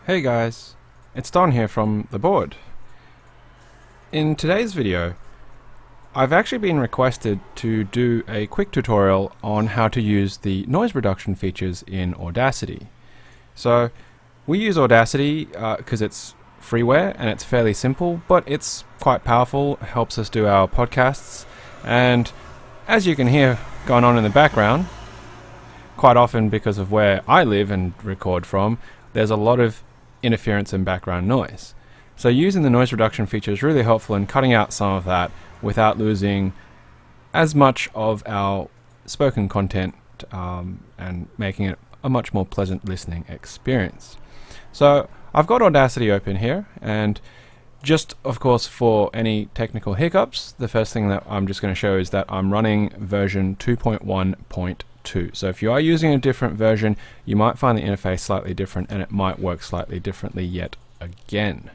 Hey guys, it's Don here from The Board. In today's video, I've actually been requested to do a quick tutorial on how to use the noise reduction features in Audacity. So, we use Audacity because it's freeware and it's fairly simple, but it's quite powerful, helps us do our podcasts, and as you can hear going on in the background, quite often because of where I live and record from, there's a lot of interference and background noise. So using the noise reduction feature is really helpful in cutting out some of that without losing as much of our spoken content and making it a much more pleasant listening experience. So I've got Audacity open here, and just of course for any technical hiccups, the first thing that I'm just going to show is that I'm running version 2.1.2. So if you are using a different version, you might find the interface slightly different and it might work slightly differently yet again.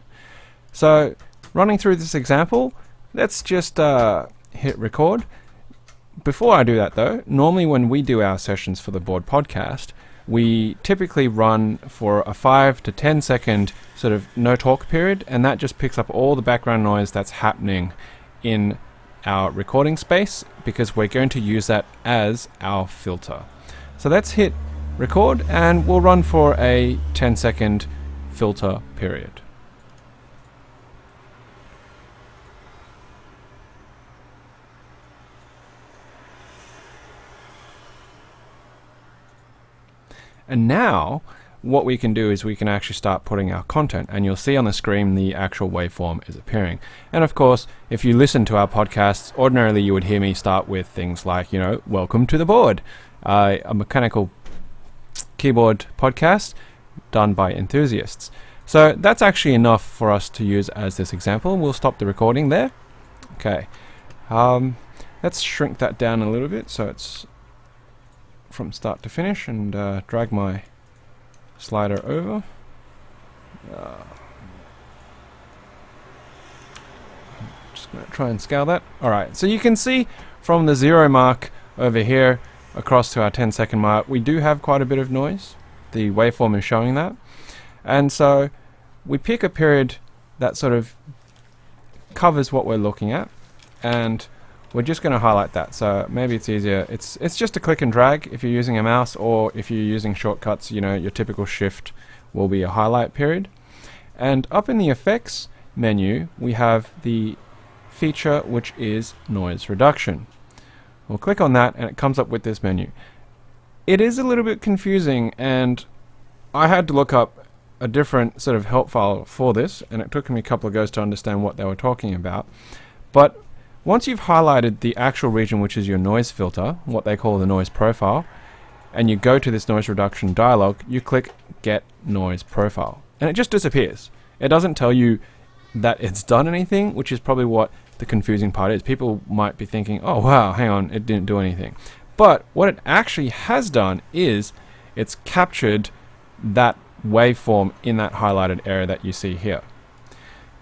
So running through this example, let's just hit record. Before I do that though, normally when we do our sessions for the Board podcast, we typically run for a 5 to 10 second sort of no talk period, and that just picks up all the background noise that's happening in our recording space because we're going to use that as our filter. So let's hit record and we'll run for a 10-second filter period. And now what we can do is we can actually start putting our content, and you'll see on the screen the actual waveform is appearing. And of course, if you listen to our podcasts, ordinarily you would hear me start with things like, welcome to the board, a mechanical keyboard podcast done by enthusiasts. So that's actually enough for us to use as this example. We'll stop the recording there. Okay, let's shrink that down a little bit so it's from start to finish, and drag my slider over. Just going to try and scale that. Alright, so you can see from the 0 mark over here across to our 10-second mark, we do have quite a bit of noise. The waveform is showing that. And so we pick a period that sort of covers what we're looking at, and we're just going to highlight that. So maybe it's easier. It's just a click and drag if you're using a mouse, or if you're using shortcuts, your typical shift will be a highlight period. And up in the effects menu, we have the feature which is noise reduction. We'll click on that and it comes up with this menu. It is a little bit confusing, and I had to look up a different sort of help file for this, and it took me a couple of goes to understand what they were talking about. But once you've highlighted the actual region, which is your noise filter, what they call the noise profile, and you go to this noise reduction dialog, you click Get Noise Profile, and it just disappears. It doesn't tell you that it's done anything, which is probably what the confusing part is. People might be thinking, oh wow, hang on, it didn't do anything. But what it actually has done is it's captured that waveform in that highlighted area that you see here.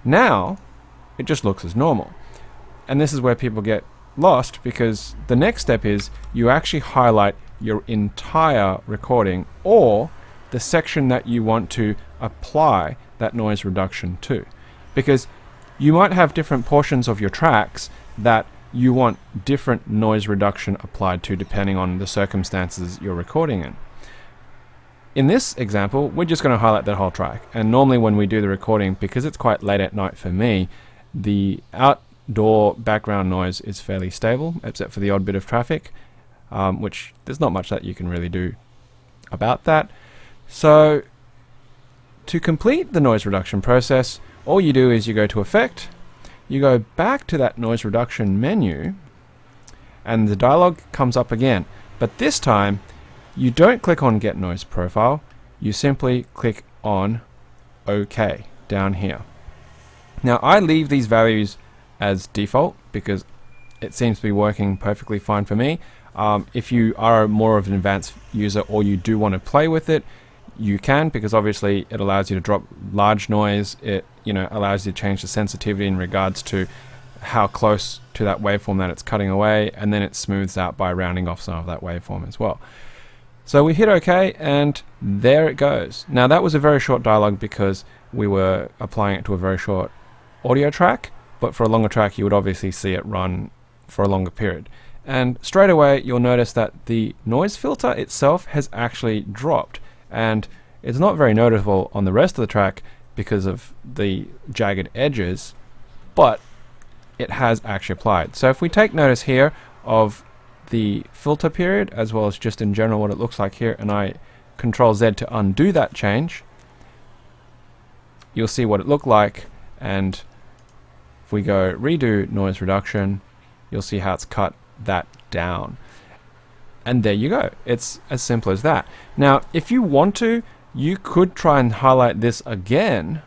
Now, it just looks as normal. And this is where people get lost, because the next step is you actually highlight your entire recording, or the section that you want to apply that noise reduction to. Because you might have different portions of your tracks that you want different noise reduction applied to depending on the circumstances you're recording in. In this example, we're just going to highlight that whole track. And normally when we do the recording, because it's quite late at night for me, the outdoor background noise is fairly stable, except for the odd bit of traffic, which there's not much that you can really do about that. So to complete the noise reduction process, all you do is you go to Effect, you go back to that noise reduction menu, and the dialog comes up again. But this time, you don't click on Get Noise Profile, you simply click on OK down here. Now I leave these values as default because it seems to be working perfectly fine for me. If you are more of an advanced user or you do want to play with it, you can, because obviously it allows you to drop large noise. It allows you to change the sensitivity in regards to how close to that waveform that it's cutting away, and then it smooths out by rounding off some of that waveform as well. So we hit OK, and there it goes. Now that was a very short dialogue because we were applying it to a very short audio track, but for a longer track you would obviously see it run for a longer period. And straight away you'll notice that the noise filter itself has actually dropped, and it's not very noticeable on the rest of the track because of the jagged edges, but it has actually applied. So if we take notice here of the filter period as well as just in general what it looks like here, and I Control Z to undo that change, you'll see what it looked like. And if we go redo noise reduction, you'll see how it's cut that down. And there you go. It's as simple as that. Now if you want to, you could try and highlight this again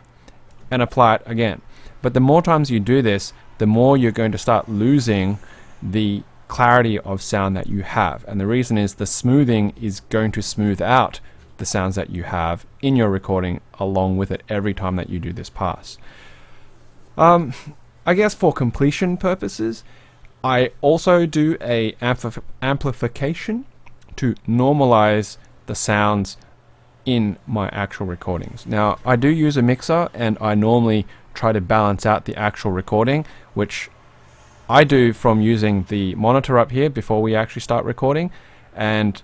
and apply it again, but the more times you do this, the more you're going to start losing the clarity of sound that you have. And the reason is the smoothing is going to smooth out the sounds that you have in your recording along with it every time that you do this pass. I guess for completion purposes, I also do a amplification to normalize the sounds in my actual recordings. Now I do use a mixer, and I normally try to balance out the actual recording, which I do from using the monitor up here before we actually start recording, and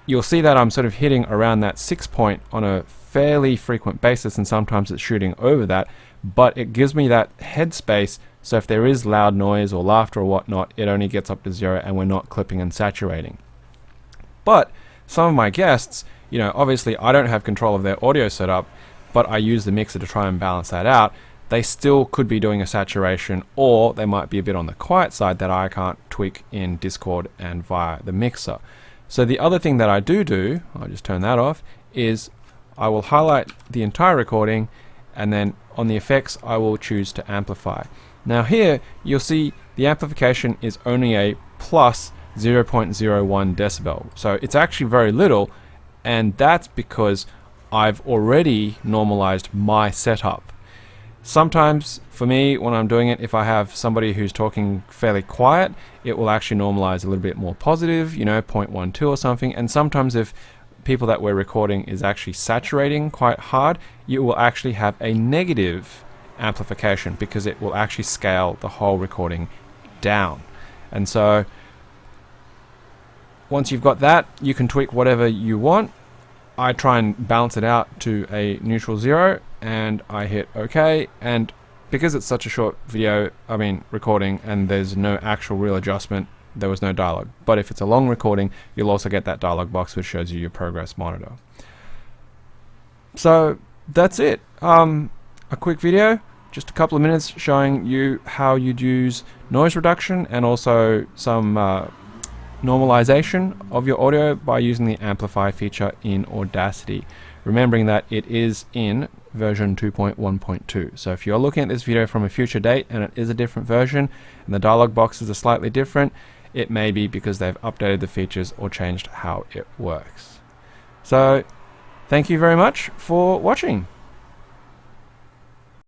you'll see that I'm sort of hitting around that 6 point on a fairly frequent basis, and sometimes it's shooting over that, but it gives me that headspace, so if there is loud noise or laughter or whatnot, it only gets up to 0 and we're not clipping and saturating. But some of my guests, obviously I don't have control of their audio setup, but I use the mixer to try and balance that out. They still could be doing a saturation, or they might be a bit on the quiet side that I can't tweak in Discord and via the mixer. So the other thing that I do, I'll just turn that off, is I will highlight the entire recording, and then on the effects I will choose to amplify. Now here you'll see the amplification is only a plus 0.01 decibel, so it's actually very little, and that's because I've already normalized my setup. Sometimes for me, when I'm doing it, if I have somebody who's talking fairly quiet, it will actually normalize a little bit more positive, 0.12 or something. And sometimes if people that we're recording is actually saturating quite hard, you will actually have a negative amplification because it will actually scale the whole recording down. And so once you've got that, you can tweak whatever you want. I try and balance it out to a neutral 0, and I hit OK. And because it's such a short recording, and there's no actual real adjustment, there was no dialogue. But if it's a long recording, you'll also get that dialog box which shows you your progress monitor. So that's it. A quick video, just a couple of minutes, showing you how you'd use noise reduction and also some normalization of your audio by using the amplify feature in Audacity, remembering that it is in version 2.1.2. so if you're looking at this video from a future date and it is a different version and the dialog boxes are slightly different, it may be because they've updated the features or changed how it works. So thank you very much for watching.